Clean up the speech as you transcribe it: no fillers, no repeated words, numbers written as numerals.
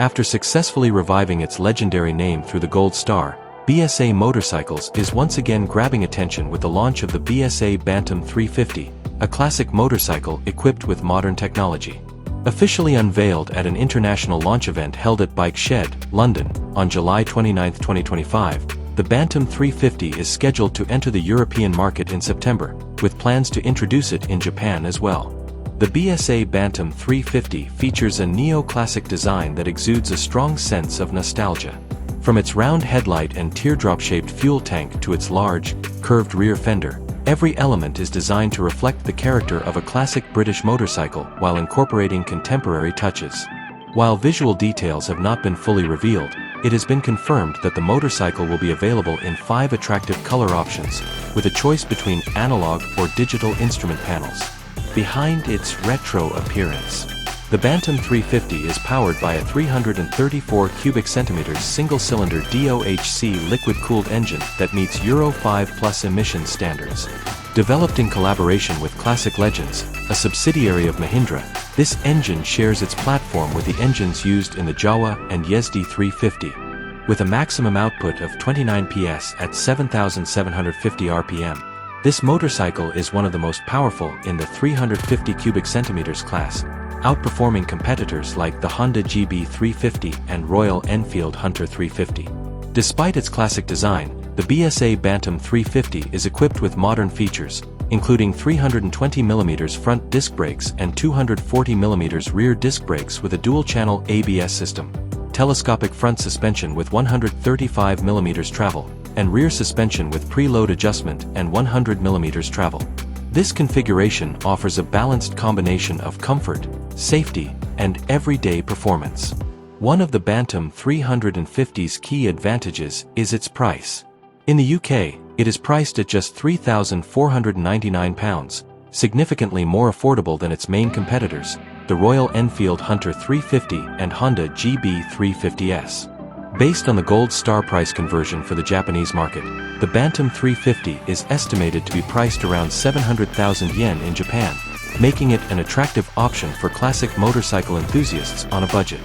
After successfully reviving its legendary name through the Gold Star, Bsa Motorcycles is once again grabbing attention with the launch of the Bsa Bantam 350, a classic motorcycle equipped with modern technology. Officially unveiled at an international launch event held at Bike Shed, London, on July 29, 2025, the Bantam 350 is scheduled to enter the European market in September, with plans to introduce it in Japan as well. The Bsa Bantam 350 features a neo-classic design that exudes a strong sense of nostalgia. From its round headlight and teardrop-shaped fuel tank to its large, curved rear fender, every element is designed to reflect the character of a classic British motorcycle while incorporating contemporary touches. While visual details have not been fully revealed, it has been confirmed that the motorcycle will be available in 5 attractive color options, with a choice between analog or digital instrument panels. Behind its retro appearance, the Bantam 350 is powered by a 334 cubic centimeters single-cylinder DOHC liquid-cooled engine that meets Euro 5+ emissions standards. Developed in collaboration with Classic Legends, a subsidiary of Mahindra, this engine shares its platform with the engines used in the Jawa and Yezdi 350. With a maximum output of 29 PS at 7,750 RPM, this motorcycle is one of the most powerful in the 350 cubic centimeters class, outperforming competitors like the Honda GB350 and Royal Enfield Hunter 350. Despite its classic design, the Bsa Bantam 350 is equipped with modern features, including 320mm front disc brakes and 240mm rear disc brakes with a dual-channel ABS system, telescopic front suspension with 135mm travel, and rear suspension with preload adjustment and 100mm travel. This configuration offers a balanced combination of comfort, safety, and everyday performance. One of the Bantam 350's key advantages is its price. In the UK, it is priced at just £3,499, significantly more affordable than its main competitors, the Royal Enfield Hunter 350 and Honda GB350S. Based on the Gold Star price conversion for the Japanese market, the Bantam 350 is estimated to be priced around 700,000 yen in Japan, making it an attractive option for classic motorcycle enthusiasts on a budget.